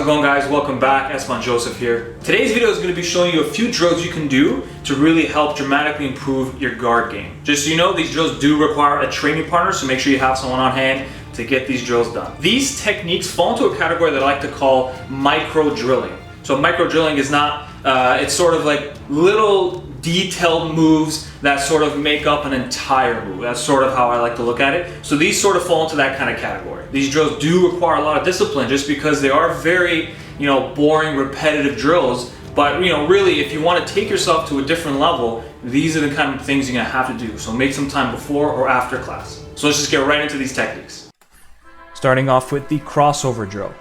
it going, guys? Welcome back. Espan Joseph here. Today's video is going to be showing you a few drills you can do to really help dramatically improve your guard game. Just so you know, these drills do require a training partner, so make sure you have someone on hand to get these drills done. These techniques fall into a category that I like to call micro drilling. So micro drilling is not, it's sort of like little detailed moves that sort of make up an entire move. That's sort of how I like to look at it. So these sort of fall into that kind of category. These drills do require a lot of discipline just because they are very, boring, repetitive drills. But really, if you want to take yourself to a different level, these are the kind of things you're gonna have to do. So make some time before or after class. So let's just get right into these techniques. Starting off with the crossover drill.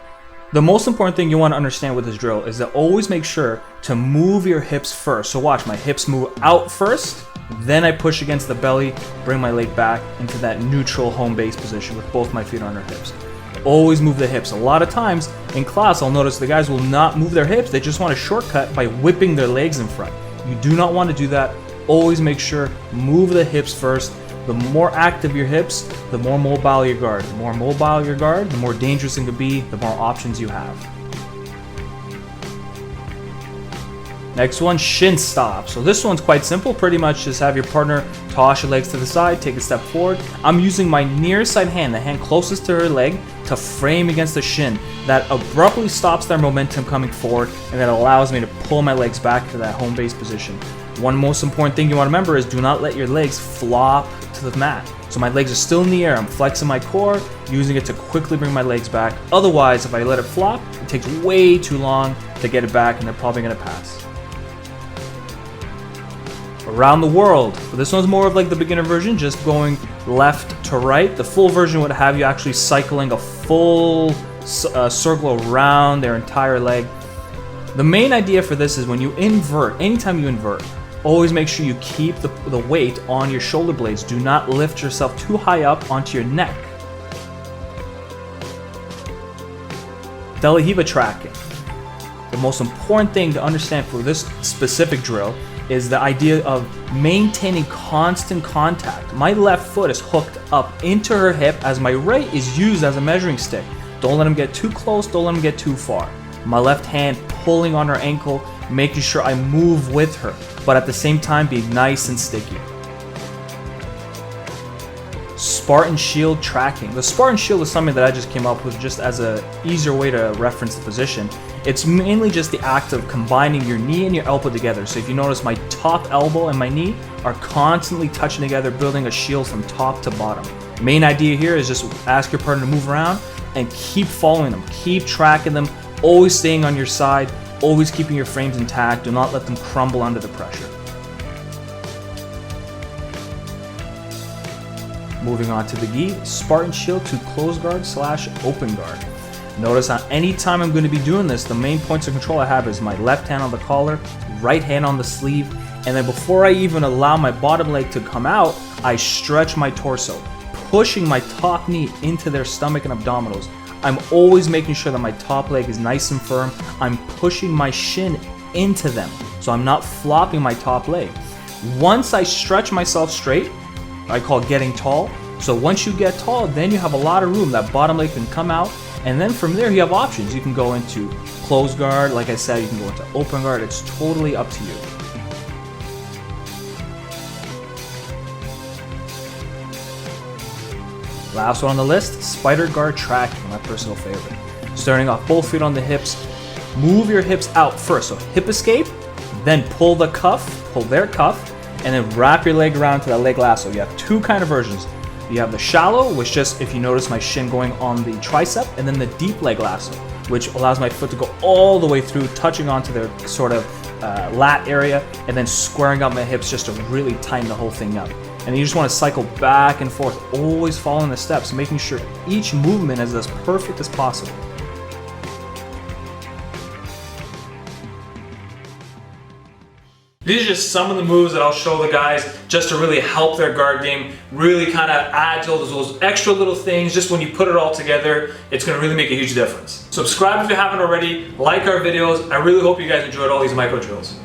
The most important thing you want to understand with this drill is to always make sure to move your hips first. So watch, my hips move out first, then I push against the belly, bring my leg back into that neutral home base position with both my feet on our hips. Always move the hips. A lot of times in class, I'll notice the guys will not move their hips. They just want a shortcut by whipping their legs in front. You do not want to do that. Always make sure, move the hips first. The more active your hips, the more mobile your guard. The more mobile your guard, the more dangerous it can be, the more options you have. Next one, Shin Stop. So this one's quite simple. Pretty much just have your partner toss your legs to the side, take a step forward. I'm using my near side hand, the hand closest to her leg, to frame against the shin. That abruptly stops their momentum coming forward, and that allows me to pull my legs back to that home base position. One most important thing you want to remember is do not let your legs flop to the mat. So my legs are still in the air. I'm flexing my core, using it to quickly bring my legs back. Otherwise, if I let it flop, it takes way too long to get it back, and they're probably going to pass. Around the world. So this one's more of like the beginner version, just going left to right. The full version would have you actually cycling a full circle around their entire leg. The main idea for this is when you invert, anytime you invert, always make sure you keep the weight on your shoulder blades. Do not lift yourself too high up onto your neck. Heba Tracking. The most important thing to understand for this specific drill is the idea of maintaining constant contact. My left foot is hooked up into her hip as my right is used as a measuring stick. Don't let them get too close, don't let them get too far. My left hand pulling on her ankle, making sure I move with her, but at the same time be nice and sticky. Spartan Shield tracking. The Spartan Shield is something that I just came up with just as an easier way to reference the position. It's mainly just the act of combining your knee and your elbow together. So if you notice, my top elbow and my knee are constantly touching together, building a shield from top to bottom. Main idea here is just ask your partner to move around and keep following them, keep tracking them, always staying on your side, always keeping your frames intact. Do not let them crumble under the pressure. Moving on to the gi, Spartan Shield to close guard / open guard. Notice on any time I'm going to be doing this, the main points of control I have is my left hand on the collar, right hand on the sleeve, and then before I even allow my bottom leg to come out, I stretch my torso, pushing my top knee into their stomach and abdominals. I'm always making sure that my top leg is nice and firm. I'm pushing my shin into them, so I'm not flopping my top leg. Once I stretch myself straight, I call getting tall. So once you get tall, then you have a lot of room. That bottom leg can come out, and then from there you have options. You can go into close guard, like I said, you can go into open guard. It's totally up to you. Last one on the list, spider guard tracking, my personal favorite. Starting off both feet on the hips, move your hips out first. So hip escape, then pull the cuff, pull their cuff, and then wrap your leg around to that leg lasso. You have two kind of versions. You have the shallow, which just, if you notice my shin going on the tricep, and then the deep leg lasso, which allows my foot to go all the way through, touching onto their sort of lat area, and then squaring out my hips just to really tighten the whole thing up. And you just want to cycle back and forth, always following the steps, making sure each movement is as perfect as possible. These are just some of the moves that I'll show the guys just to really help their guard game, really kind of add to those extra little things. Just when you put it all together, it's going to really make a huge difference. Subscribe if you haven't already, like our videos. I really hope you guys enjoyed all these micro drills.